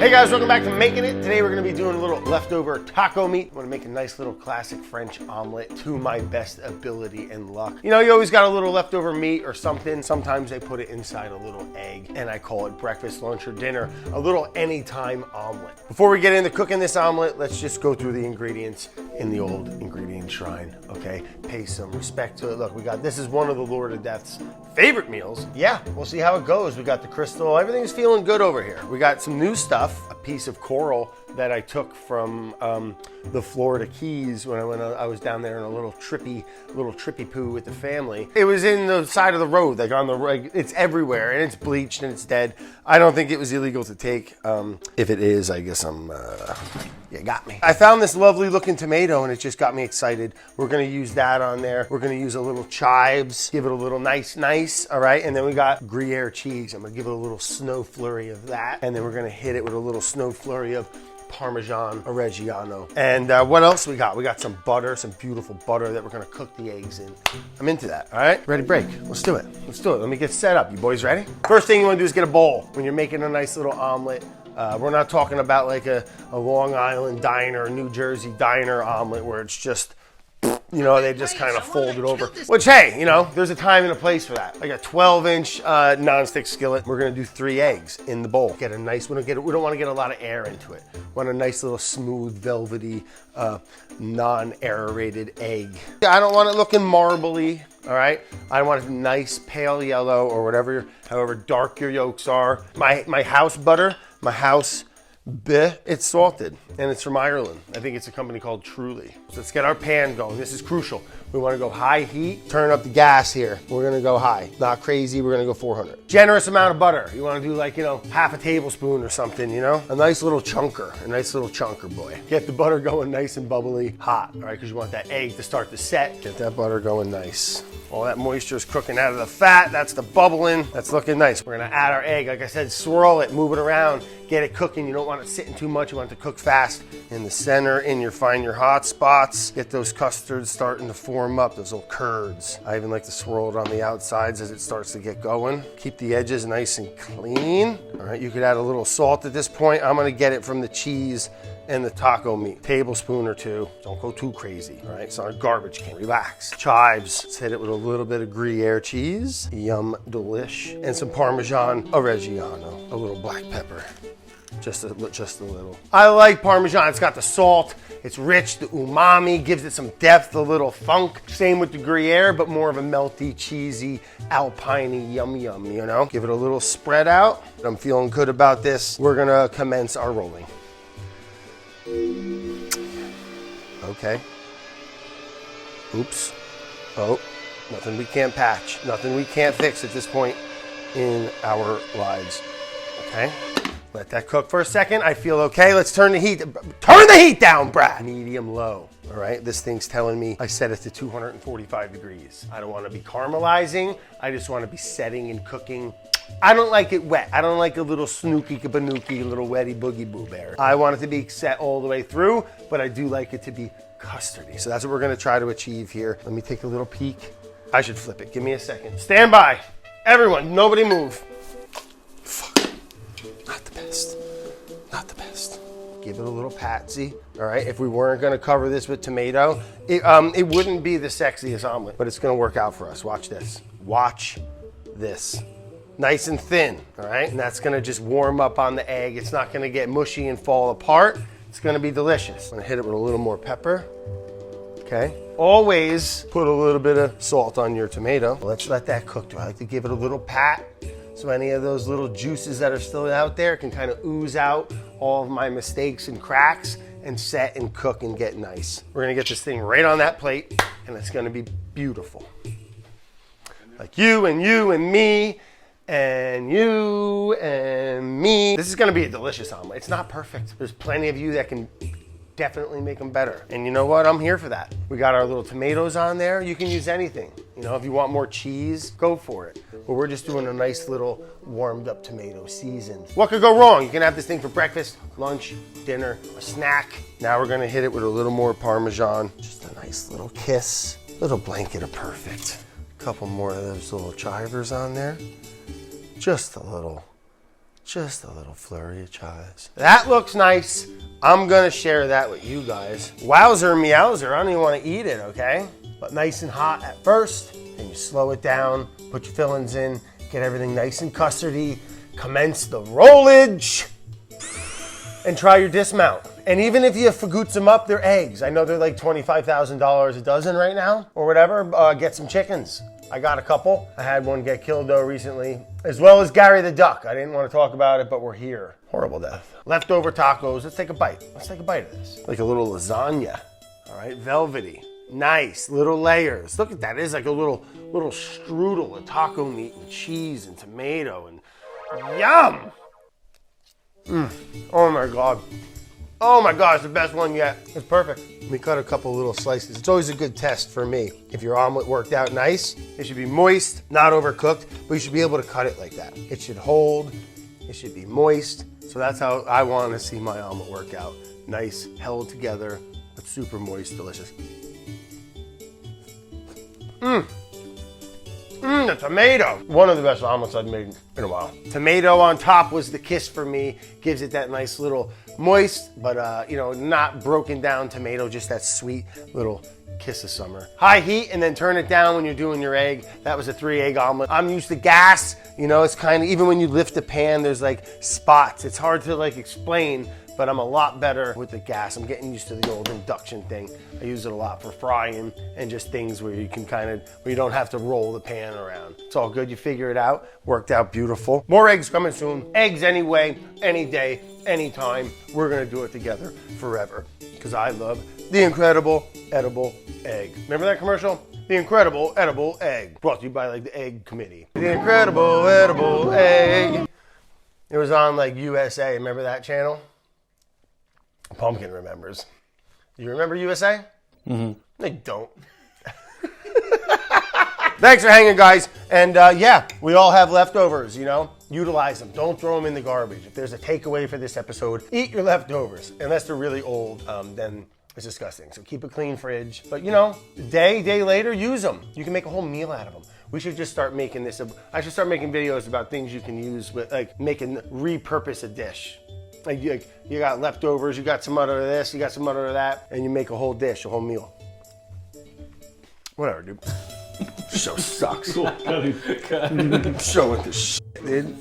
Hey guys, welcome back to Making It. Today we're going to be doing a little leftover taco meat. I want to make a nice little classic French omelet to my best ability and luck. You know, you always got a little leftover meat or something. Sometimes they put it inside a little egg, and I call it breakfast, lunch, or dinner. A little anytime omelet. Before we get into cooking this omelet, let's just go through the ingredients in the old ingredient shrine, okay? Pay some respect to it. Look, this is one of the Lord of Death's favorite meals. Yeah, we'll see how it goes. We got the crystal. Everything's feeling good over here. We got some new stuff. A piece of coral that I took from the Florida Keys when I was down there in a little trippy poo with the family. It was in the side of the road, like on the it's everywhere, and it's bleached and it's dead. I don't think it was illegal to take. If it is, I guess you got me. I found this lovely looking tomato and it just got me excited. We're gonna use that on there. We're gonna use a little chives, give it a little nice, all right? And then we got Gruyere cheese. I'm gonna give it a little snow flurry of that. And then we're gonna hit it with a little snow flurry of Parmesan Reggiano. And what else we got? We got some butter, some beautiful butter that we're gonna cook the eggs in. I'm into that, all right? Ready, break. Let's do it. Let's do it. Let me get set up. You boys ready? First thing you wanna do is get a bowl. When you're making a nice little omelet, we're not talking about like a Long Island diner, New Jersey diner omelet where it's just, you know, they just kind of fold it over. Which, hey, you know, there's a time and a place for that. Like a 12-inch nonstick skillet. We're gonna do 3 eggs in the bowl. Get a nice, we don't want to get a lot of air into it. We want a nice little smooth, velvety, non-aerated egg. I don't want it looking marbly, all right? I want it nice, pale yellow or whatever, however dark your yolks are. My house butter, my house beurre, it's salted and it's from Ireland. I think it's a company called Truly. So let's get our pan going. This is crucial. We want to go high heat. Turn up the gas here. We're going to go high. Not crazy. We're going to go 400. Generous amount of butter. You want to do like, you know, half a tablespoon or something, you know? A nice little chunker. A nice little chunker, boy. Get the butter going nice and bubbly hot, all right? Because you want that egg to start to set. Get that butter going nice. All that moisture is cooking out of the fat. That's the bubbling. That's looking nice. We're gonna add our egg. Like I said, swirl it, move it around, get it cooking. You don't want it sitting too much. You want it to cook fast. In the center, find your hot spots. Get those custards starting to form up, those little curds. I even like to swirl it on the outsides as it starts to get going. Keep the edges nice and clean. All right, you could add a little salt at this point. I'm gonna get it from the cheese and the taco meat. Tablespoon or 2. Don't go too crazy, all right? It's not a garbage can. Relax. Chives. Let's hit it with a little bit of Gruyere cheese. Yum delish. And some Parmesan Reggiano. A little black pepper. Just a little. I like Parmesan. It's got the salt. It's rich. The umami gives it some depth, a little funk. Same with the Gruyere, but more of a melty, cheesy, alpine-y yum, you know? Give it a little spread out. I'm feeling good about this. We're gonna commence our rolling. Okay. Oops. Oh, nothing we can't patch. Nothing we can't fix at this point in our lives. Okay. Let that cook for a second. I feel okay. Let's turn the heat down, Brad. Medium low. All right. This thing's telling me I set it to 245 degrees. I don't want to be caramelizing. I just want to be setting and cooking. I don't like it wet. I don't like a little snooky kabanooky, little wetty boogie boo bear. I want it to be set all the way through, but I do like it to be custardy. So that's what we're gonna try to achieve here. Let me take a little peek. I should flip it. Give me a second. Stand by. Everyone, nobody move. Fuck. Not the best. Not the best. Give it a little patsy. All right, if we weren't gonna cover this with tomato, it wouldn't be the sexiest omelet, but it's gonna work out for us. Watch this. Watch this. Nice and thin, all right? And that's gonna just warm up on the egg. It's not gonna get mushy and fall apart. It's gonna be delicious. I'm gonna hit it with a little more pepper, okay? Always put a little bit of salt on your tomato. Let's let that cook. I like to give it a little pat so any of those little juices that are still out there can kind of ooze out all of my mistakes and cracks and set and cook and get nice. We're gonna get this thing right on that plate and it's gonna be beautiful. Like you and me, and you and me. This is gonna be a delicious omelet. It's not perfect. There's plenty of you that can definitely make them better. And you know what? I'm here for that. We got our little tomatoes on there. You can use anything. You know, if you want more cheese, go for it. But we're just doing a nice little warmed up tomato seasoned. What could go wrong? You can have this thing for breakfast, lunch, dinner, a snack. Now we're gonna hit it with a little more Parmesan. Just a nice little kiss. Little blanket of perfect. A couple more of those little chivers on there. Just a little flurry of chives. That looks nice. I'm gonna share that with you guys. Wowzer meowser, I don't even wanna eat it, okay? But nice and hot at first, then you slow it down, put your fillings in, get everything nice and custardy, commence the rollage, and try your dismount. And even if you fagoots them up, they're eggs. I know they're like $25,000 a dozen right now, or whatever. Get some chickens. I got a couple. I had one get killed though recently, as well as Gary the duck. I didn't want to talk about it, but we're here. Horrible death. Leftover tacos. Let's take a bite. Let's take a bite of this. Like a little lasagna. All right, velvety. Nice little layers. Look at that. It is like a little strudel of taco meat and cheese and tomato and yum. Oh my God. Oh my God, it's the best one yet. It's perfect. We cut a couple little slices. It's always a good test for me. If your omelet worked out nice, it should be moist, not overcooked, but you should be able to cut it like that. It should hold, it should be moist. So that's how I want to see my omelet work out. Nice, held together, but super moist, delicious. The tomato. One of the best omelets I've made in a while. Tomato on top was the kiss for me. Gives it that nice little moist, but you know, not broken down tomato, just that sweet little kiss of summer. High heat and then turn it down when you're doing your egg. That was a 3-egg omelet. I'm used to gas. You know, it's kind of, even when you lift the pan, there's like spots. It's hard to like explain, but I'm a lot better with the gas. I'm getting used to the old induction thing. I use it a lot for frying and just things where you can where you don't have to roll the pan around. It's all good, you figure it out. Worked out beautiful. More eggs coming soon. Eggs anyway, any day, anytime. We're gonna do it together forever because I love the incredible edible egg. Remember that commercial? The incredible edible egg. Brought to you by like the Egg Committee. The incredible edible egg. It was on like USA, remember that channel? Pumpkin remembers. You remember USA? Mm-hmm. They don't. Thanks for hanging, guys. And yeah, we all have leftovers, you know? Utilize them. Don't throw them in the garbage. If there's a takeaway for this episode, eat your leftovers. Unless they're really old, then it's disgusting. So keep a clean fridge. But you know, day later, use them. You can make a whole meal out of them. We should just start making this. I should start making videos about things you can use with, like repurpose a dish. Like you got leftovers, you got some out of this, you got some out of that, and you make a whole dish, a whole meal. Whatever, dude. Show sucks. Cool. Show it the shit, dude.